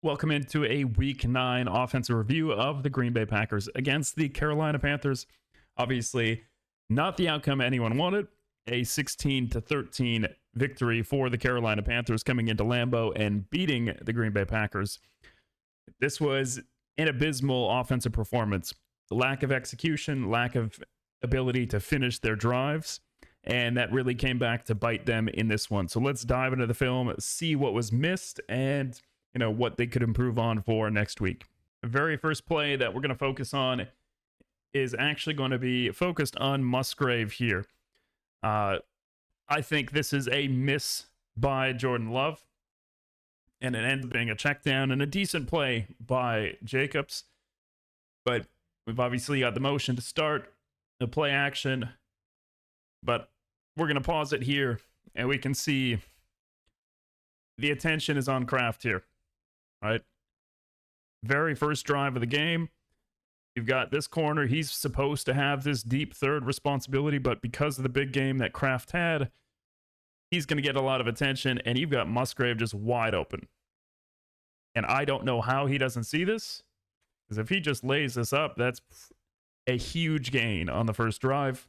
Welcome into a Week 9 offensive review of the Green Bay Packers against the Carolina Panthers. Obviously, not the outcome anyone wanted. A 16-13 victory for the Carolina Panthers coming into Lambeau and beating the Green Bay Packers. This was an abysmal offensive performance. Lack of execution, lack of ability to finish their drives, and that really came back to bite them in this one. So let's dive into the film, see what was missed, and what they could improve on for next week. The very first play that we're going to focus on is actually going to be focused on Musgrave here. I think this is a miss by Jordan Love, and it ends up being a check down and a decent play by Jacobs. But we've obviously got the motion to start the play action, but we're going to pause it here, and we can see the attention is on Kraft here. Right? Very first drive of the game. You've got this corner. He's supposed to have this deep third responsibility, but because of the big game that Kraft had, he's going to get a lot of attention, and you've got Musgrave just wide open. And I don't know how he doesn't see this, because if he just lays this up, that's a huge gain on the first drive.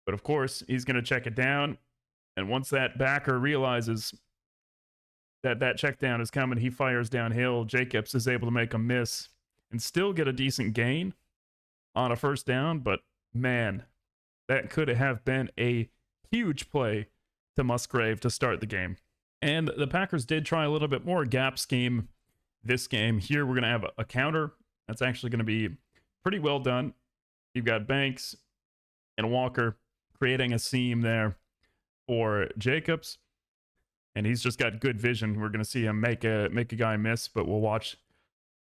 But of course, he's going to check it down, and once that backer realizes that check down is coming, he fires downhill. Jacobs is able to make a miss and still get a decent gain on a first down, but man, that could have been a huge play to Musgrave to start the game. And the Packers did try a little bit more gap scheme this game. Here we're going to have a counter that's actually going to be pretty well done. You've got Banks and Walker creating a seam there for Jacobs. And he's just got good vision. We're going to see him make a guy miss, but we'll watch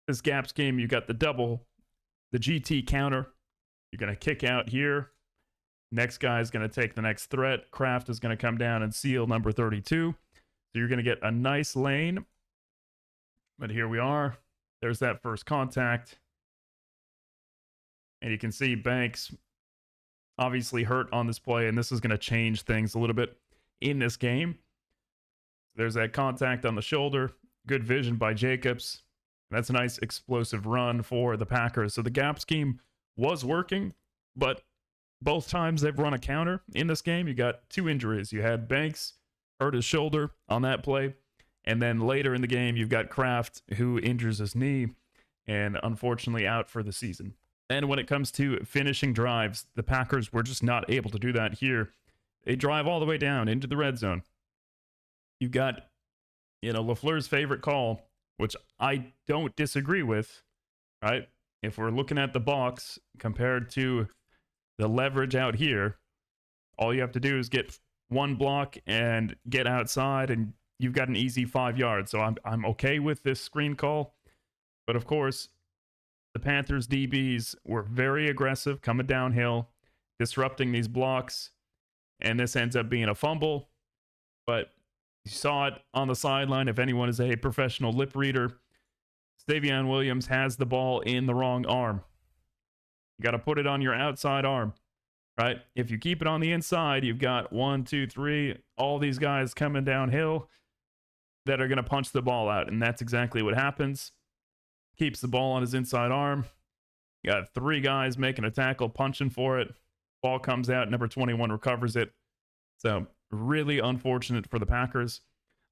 this gap scheme. You got the double, the GT counter. You're going to kick out here. Next guy is going to take the next threat. Kraft is going to come down and seal number 32. So you're going to get a nice lane. But here we are. There's that first contact. And you can see Banks obviously hurt on this play, and this is going to change things a little bit in this game. There's that contact on the shoulder. Good vision by Jacobs. That's a nice explosive run for the Packers. So the gap scheme was working, but both times they've run a counter in this game, you got two injuries. You had Banks hurt his shoulder on that play, and then later in the game, you've got Kraft who injures his knee and unfortunately out for the season. And when it comes to finishing drives, the Packers were just not able to do that here. They drive all the way down into the red zone. You've got, LaFleur's favorite call, which I don't disagree with, right? If we're looking at the box compared to the leverage out here, all you have to do is get one block and get outside, and you've got an easy 5 yards. So I'm okay with this screen call. But of course, the Panthers DBs were very aggressive coming downhill, disrupting these blocks, and this ends up being a fumble. But you saw it on the sideline. If anyone is a professional lip reader, Stavion Williams has the ball in the wrong arm. You got to put it on your outside arm, right? If you keep it on the inside, you've got 1, 2, 3, all these guys coming downhill that are going to punch the ball out. And that's exactly what happens. Keeps the ball on his inside arm. You got 3 guys making a tackle, punching for it. Ball comes out. Number 21 recovers it. So really unfortunate for the Packers.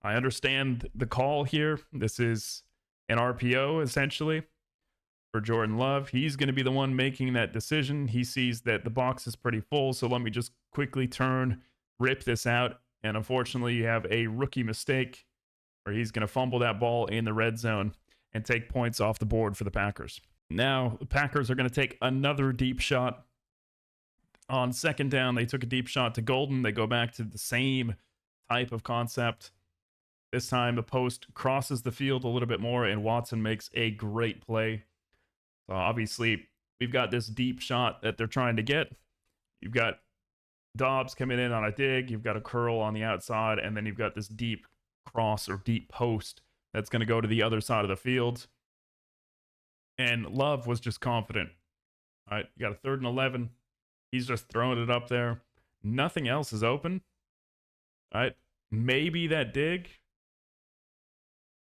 I understand the call here. This is an RPO, essentially, for Jordan Love. He's going to be the one making that decision. He sees that the box is pretty full, so let me just quickly rip this out. And unfortunately, you have a rookie mistake where he's going to fumble that ball in the red zone and take points off the board for the Packers. Now, the Packers are going to take another deep shot. On second down, they took a deep shot to Golden. They go back to the same type of concept. This time, the post crosses the field a little bit more, and Watson makes a great play. So obviously, we've got this deep shot that they're trying to get. You've got Dobbs coming in on a dig. You've got a curl on the outside, and then you've got this deep cross or deep post that's going to go to the other side of the field. And Love was just confident. All right, you got a 3rd and 11. He's just throwing it up there. Nothing else is open. All right, maybe that dig.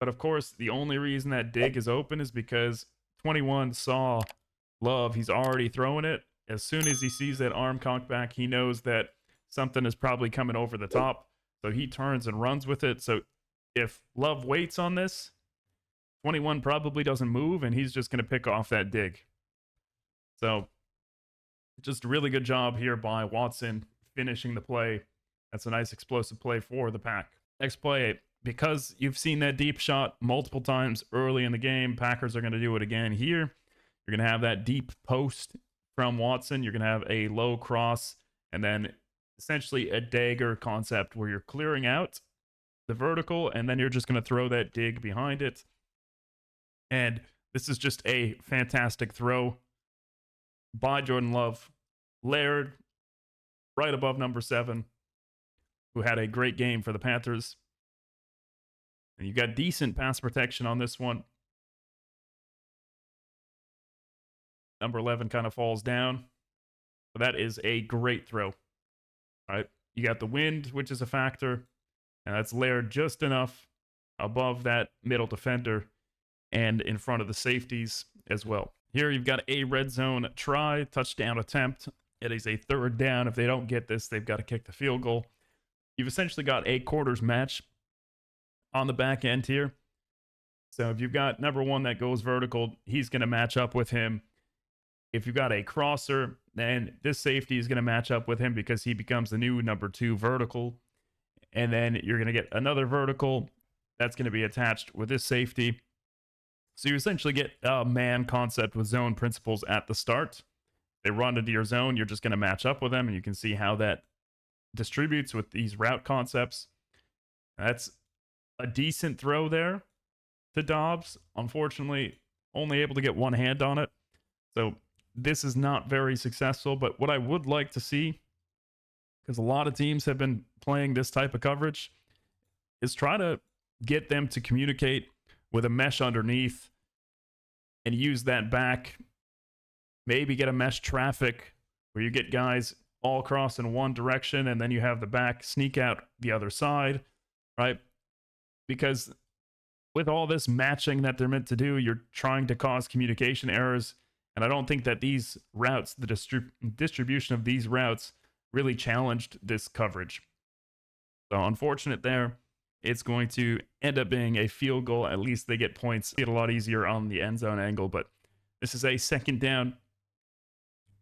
But of course, the only reason that dig is open is because 21 saw Love. He's already throwing it. As soon as he sees that arm cocked back, he knows that something is probably coming over the top. So he turns and runs with it. So if Love waits on this, 21 probably doesn't move, and he's just going to pick off that dig. So just a really good job here by Watson finishing the play. That's a nice explosive play for the Pack. Next play, because you've seen that deep shot multiple times early in the game, Packers are going to do it again here. You're going to have that deep post from Watson. You're going to have a low cross and then essentially a dagger concept where you're clearing out the vertical and then you're just going to throw that dig behind it. And this is just a fantastic throw by Jordan Love. Laird, right above number 7, who had a great game for the Panthers. And you got decent pass protection on this one. Number 11 kind of falls down. But that is a great throw. All right. You got the wind, which is a factor. And that's Laird just enough above that middle defender and in front of the safeties as well. Here you've got a red zone try, touchdown attempt. It is a 3rd down. If they don't get this, they've got to kick the field goal. You've essentially got a quarters match on the back end here. So if you've got number 1 that goes vertical, he's going to match up with him. If you've got a crosser, then this safety is going to match up with him because he becomes the new number 2 vertical. And then you're going to get another vertical that's going to be attached with this safety. So you essentially get a man concept with zone principles at the start. They run into your zone, you're just going to match up with them, and you can see how that distributes with these route concepts. That's a decent throw there to Dobbs. Unfortunately, only able to get one hand on it. So this is not very successful, but what I would like to see, because a lot of teams have been playing this type of coverage, is try to get them to communicate with a mesh underneath and use that back. Maybe get a mesh traffic where you get guys all across in one direction and then you have the back sneak out the other side, right? Because with all this matching that they're meant to do, you're trying to cause communication errors. And I don't think that these routes, the distribution of these routes, really challenged this coverage. So unfortunate there. It's going to end up being a field goal. At least they get points. Get a lot easier on the end zone angle, but this is a 2nd down,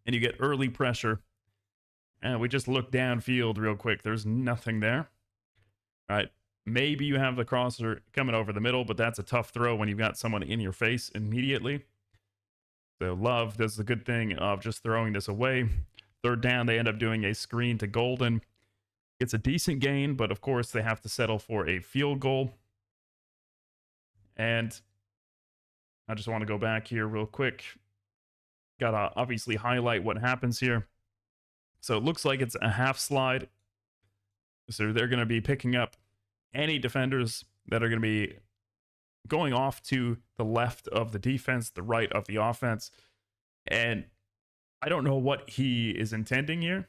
and you get early pressure. And we just look downfield real quick. There's nothing there. All right. Maybe you have the crosser coming over the middle, but that's a tough throw when you've got someone in your face immediately. So Love does the good thing of just throwing this away. 3rd down, they end up doing a screen to Golden. It's a decent gain, but of course they have to settle for a field goal. And I just want to go back here real quick. Got to obviously highlight what happens here. So it looks like it's a half slide. So they're going to be picking up any defenders that are going to be going off to the left of the defense, the right of the offense. And I don't know what he is intending here,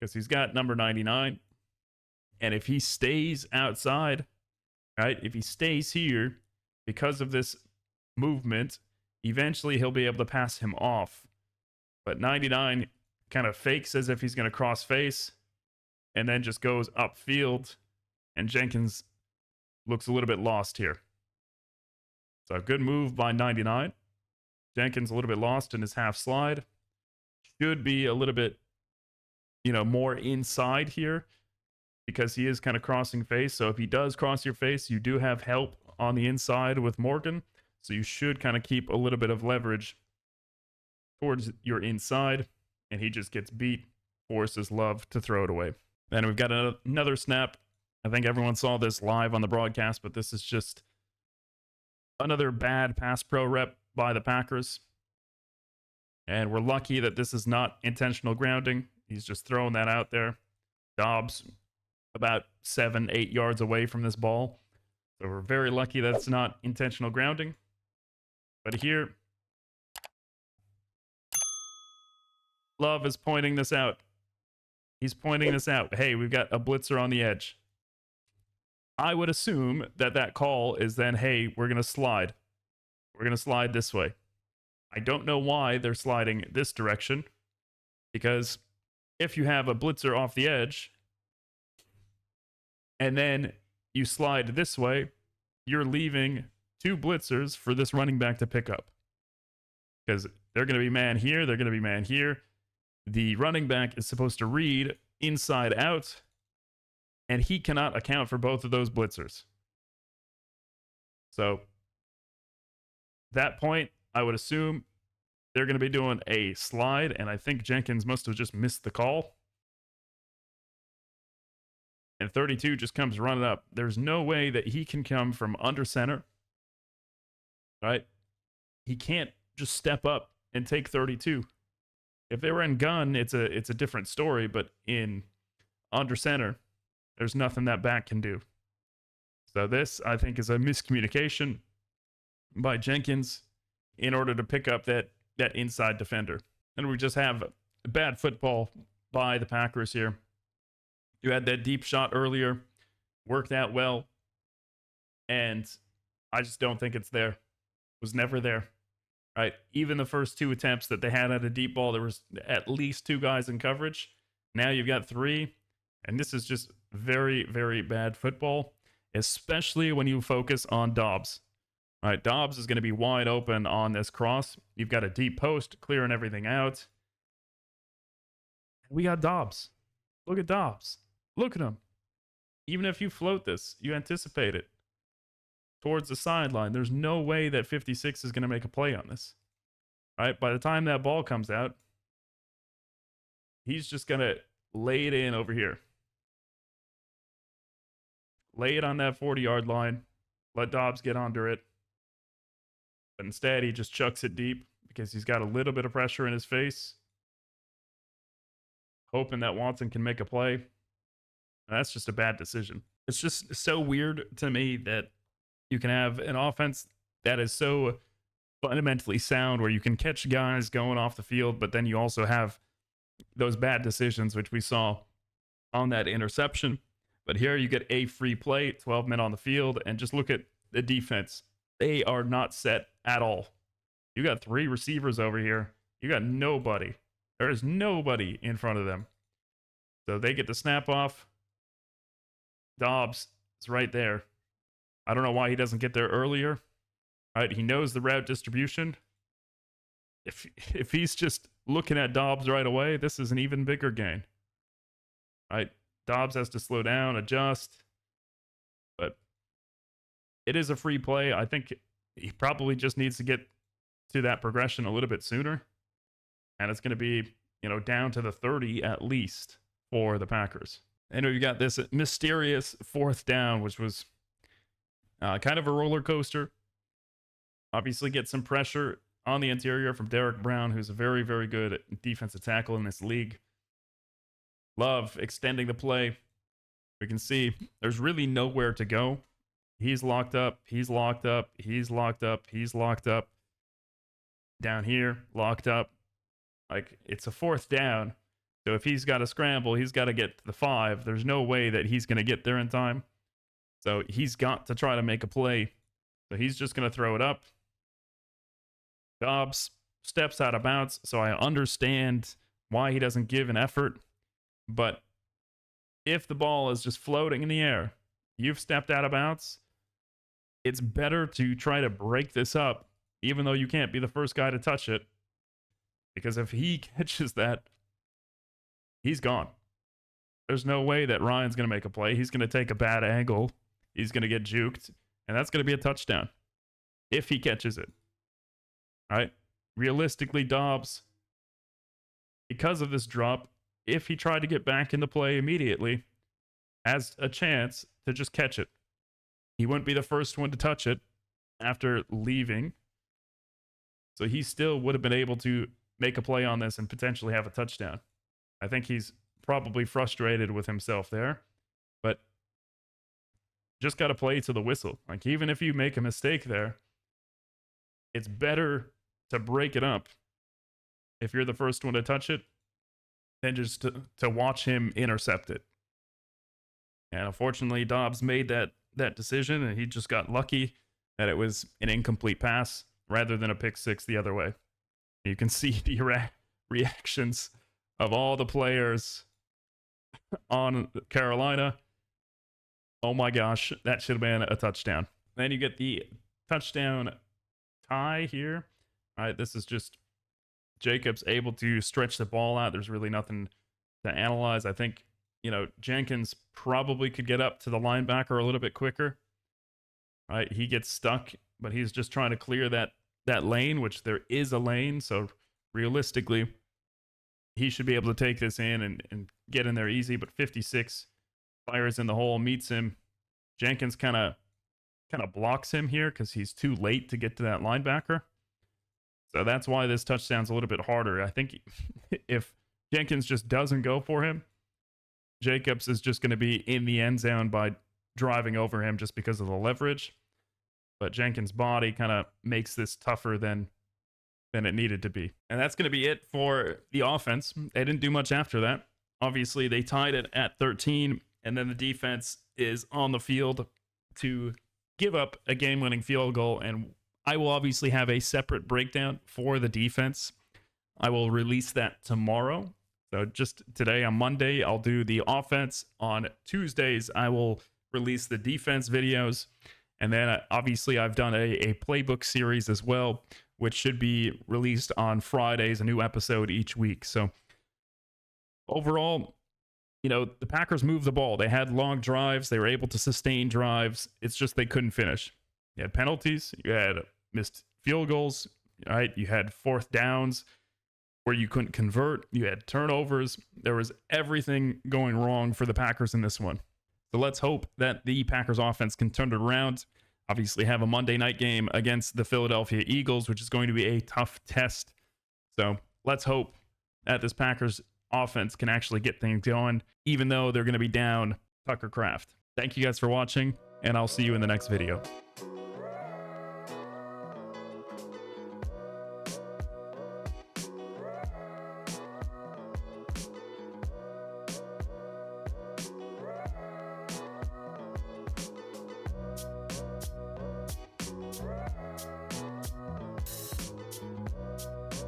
because he's got number 99. And if he stays outside, right, if he stays here because of this movement, eventually he'll be able to pass him off. But 99 kind of fakes as if he's going to cross face and then just goes upfield. And Jenkins looks a little bit lost here. So a good move by 99. Jenkins a little bit lost in his half slide. Should be a little bit, more inside here because he is kind of crossing face. So if he does cross your face, you do have help on the inside with Morgan. So you should kind of keep a little bit of leverage towards your inside. And he just gets beat, forces Love to throw it away. Then we've got another snap. I think everyone saw this live on the broadcast, but this is just another bad pass pro rep by the Packers. And we're lucky that this is not intentional grounding. He's just throwing that out there. Dobbs about 7-8 yards away from this ball. So we're very lucky that it's not intentional grounding. But here, Love is pointing this out. He's pointing this out. Hey, we've got a blitzer on the edge. I would assume that that call is then, hey, we're going to slide. We're going to slide this way. I don't know why they're sliding this direction, because if you have a blitzer off the edge and then you slide this way, you're leaving 2 blitzers for this running back to pick up, because they're going to be man here, they're going to be man here. The running back is supposed to read inside out, and he cannot account for both of those blitzers. So, that point, I would assume they're going to be doing a slide, and I think Jenkins must have just missed the call. And 32 just comes running up. There's no way that he can come from under center, right? He can't just step up and take 32. If they were in gun, it's a different story, but in under center, there's nothing that back can do. So this, I think, is a miscommunication by Jenkins in order to pick up that inside defender. And we just have bad football by the Packers here. You had that deep shot earlier, worked out well, and I just don't think it's there. It was never there, right? Even the first 2 attempts that they had at a deep ball, there was at least 2 guys in coverage. Now you've got 3, and this is just very, very bad football, especially when you focus on Dobbs. All right, Dobbs is going to be wide open on this cross. You've got a deep post clearing everything out. We got Dobbs. Look at Dobbs. Look at him. Even if you float this, you anticipate it towards the sideline. There's no way that 56 is going to make a play on this. All right, by the time that ball comes out, he's just going to lay it in over here. Lay it on that 40-yard line. Let Dobbs get under it. But instead, he just chucks it deep because he's got a little bit of pressure in his face, hoping that Watson can make a play. And that's just a bad decision. It's just so weird to me that you can have an offense that is so fundamentally sound where you can catch guys going off the field, but then you also have those bad decisions, which we saw on that interception. But here you get a free play, 12 men on the field, and just look at the defense. They are not set at all. You got 3 receivers over here. You got nobody. There is nobody in front of them. So they get the snap off. Dobbs is right there. I don't know why he doesn't get there earlier. All right, he knows the route distribution. If he's just looking at Dobbs right away, this is an even bigger gain. All right, Dobbs has to slow down, adjust. But it is a free play. I think he probably just needs to get to that progression a little bit sooner. And it's going to be, down to the 30 at least for the Packers. And we've got this mysterious 4th down, which was kind of a roller coaster. Obviously get some pressure on the interior from Derek Brown, who's a very, very good defensive tackle in this league. Love extending the play. We can see there's really nowhere to go. He's locked up. He's locked up. He's locked up. He's locked up. Down here, locked up. Like, it's a 4th down. So if he's got to scramble, he's got to get to the 5. There's no way that he's going to get there in time. So he's got to try to make a play. So he's just going to throw it up. Dobbs steps out of bounds. So I understand why he doesn't give an effort. But if the ball is just floating in the air, you've stepped out of bounds, it's better to try to break this up, even though you can't be the first guy to touch it. Because if he catches that, he's gone. There's no way that Ryan's going to make a play. He's going to take a bad angle. He's going to get juked. And that's going to be a touchdown if he catches it. All right? Realistically, Dobbs, because of this drop, if he tried to get back into play immediately, has a chance to just catch it. He wouldn't be the first one to touch it after leaving. So he still would have been able to make a play on this and potentially have a touchdown. I think he's probably frustrated with himself there, but just got to play to the whistle. Like, even if you make a mistake there, it's better to break it up if you're the first one to touch it than just to watch him intercept it. And unfortunately, Dobbs made that that decision, and he just got lucky that it was an incomplete pass rather than a pick six the other way. You can see the reactions of all the players on Carolina. Oh my gosh, that should have been a touchdown. Then you get the touchdown tie here. All right, this is just Jacobs able to stretch the ball out. There's really nothing to analyze. I think, Jenkins probably could get up to the linebacker a little bit quicker. All right, he gets stuck, but he's just trying to clear that lane, which there is a lane. So realistically, he should be able to take this in and get in there easy. But 56 fires in the hole, meets him. Jenkins kind of blocks him here because he's too late to get to that linebacker. So that's why this touchdown's a little bit harder. I think if Jenkins just doesn't go for him, Jacobs is just going to be in the end zone by driving over him just because of the leverage. But Jenkins' body kind of makes this tougher than it needed to be. And that's going to be it for the offense. They didn't do much after that. Obviously, they tied it at 13, and then the defense is on the field to give up a game-winning field goal. And I will obviously have a separate breakdown for the defense. I will release that tomorrow. So just today on Monday, I'll do the offense. On Tuesdays, I will release the defense videos. And then obviously I've done a playbook series as well, which should be released on Fridays, a new episode each week. So overall, the Packers moved the ball. They had long drives. They were able to sustain drives. It's just they couldn't finish. You had penalties. You had missed field goals. Right? You had fourth downs where you couldn't convert. You had turnovers. There was everything going wrong for the Packers in this one. So let's hope that the Packers offense can turn it around. Obviously have a Monday night game against the Philadelphia Eagles, which is going to be a tough test. So let's hope that this Packers offense can actually get things going, even though they're going to be down Tucker Kraft. Thank you guys for watching, and I'll see you in the next video.